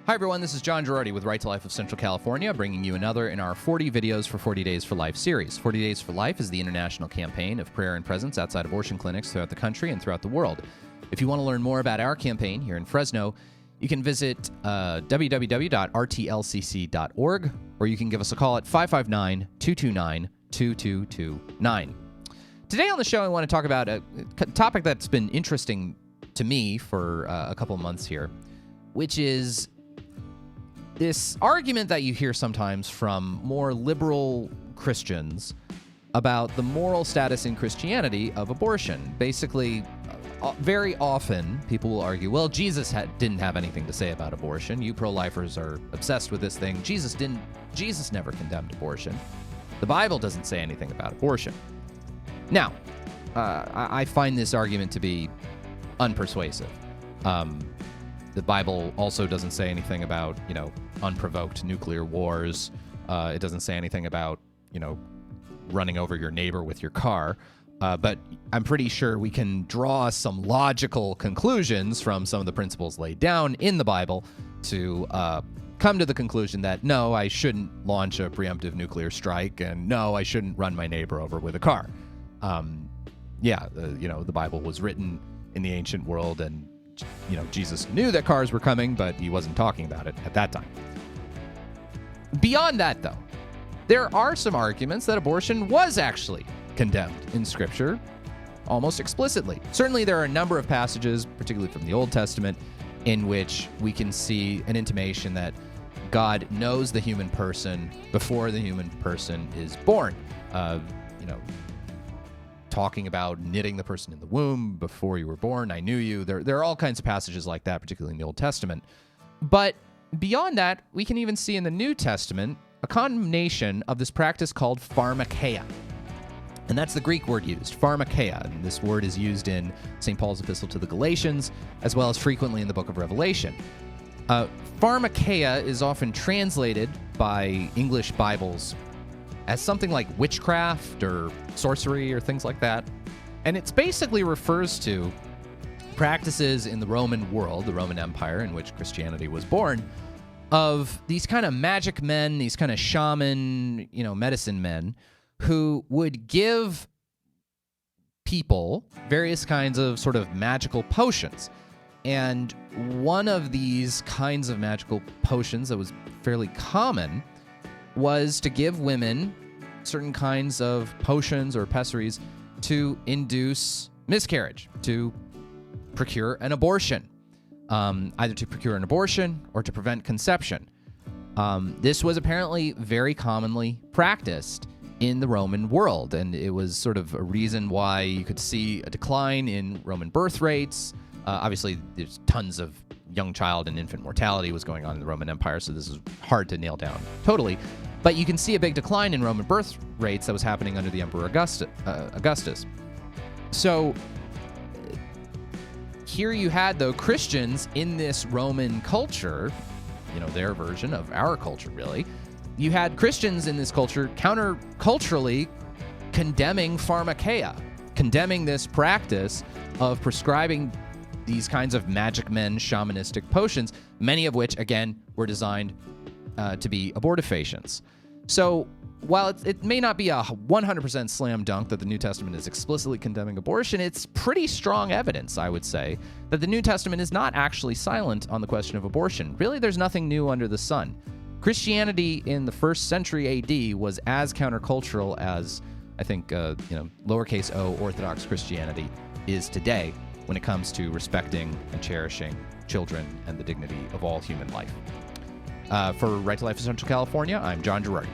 Hi everyone, this is John Girardi with Right to Life of Central California, bringing you another in our 40 videos for 40 Days for Life series. 40 Days for Life is the international campaign of prayer and presence outside abortion clinics throughout the country and throughout the world. If you want to learn more about our campaign here in Fresno, you can visit www.rtlcc.org, or you can give us a call at 559-229-2229. Today on the show, I want to talk about a topic that's been interesting to me for a couple of months here, which is this argument that you hear sometimes from more liberal Christians about the moral status in Christianity of abortion. Basically, very often people will argue, well, Jesus didn't have anything to say about abortion. You pro-lifers are obsessed with this thing. Jesus never condemned abortion. The Bible doesn't say anything about abortion. Now, I find this argument to be unpersuasive. The Bible also doesn't say anything about, unprovoked nuclear wars. It doesn't say anything about, running over your neighbor with your car. But I'm pretty sure we can draw some logical conclusions from some of the principles laid down in the Bible to come to the conclusion that, no, I shouldn't launch a preemptive nuclear strike, and no, I shouldn't run my neighbor over with a car. The Bible was written in the ancient world, and Jesus knew that cars were coming, but he wasn't talking about it at that time. Beyond that, though, there are some arguments that abortion was actually condemned in Scripture almost explicitly. Certainly, there are a number of passages, particularly from the Old Testament, in which we can see an intimation that God knows the human person before the human person is born. Talking about knitting the person in the womb before you were born. I knew you. There are all kinds of passages like that, particularly in the Old Testament. But beyond that, we can even see in the New Testament a condemnation of this practice called Pharmaca. And that's the Greek word used, Pharmaca. And this word is used in St. Paul's epistle to the Galatians, as well as frequently in the book of Revelation. Pharmaca is often translated by English Bibles as something like witchcraft or sorcery or things like that. And it basically refers to practices in the Roman world, the Roman Empire in which Christianity was born, of these kind of magic men, these kind of shaman, medicine men, who would give people various kinds of sort of magical potions. And one of these kinds of magical potions that was fairly common was to give women certain kinds of potions or pessaries to induce miscarriage, to procure an abortion, either to procure an abortion or to prevent conception. This was apparently very commonly practiced in the Roman world, and it was sort of a reason why you could see a decline in Roman birth rates. Obviously, there's tons of young child and infant mortality was going on in the Roman Empire, so this is hard to nail down totally. But you can see a big decline in Roman birth rates that was happening under the Emperor Augustus. So here you had, though, Christians in this Roman culture, their version of our culture, really. You had Christians in this culture counterculturally condemning Pharmaca, condemning this practice of prescribing these kinds of magic men shamanistic potions, many of which, again, were designed to be abortifacients. So while it may not be a 100% slam dunk that the New Testament is explicitly condemning abortion, it's pretty strong evidence, I would say, that the New Testament is not actually silent on the question of abortion. Really, there's nothing new under the sun. Christianity in the first century AD was as countercultural as, I think, lowercase o Orthodox Christianity is today when it comes to respecting and cherishing children and the dignity of all human life. For Right to Life in Central California, I'm John Girardi.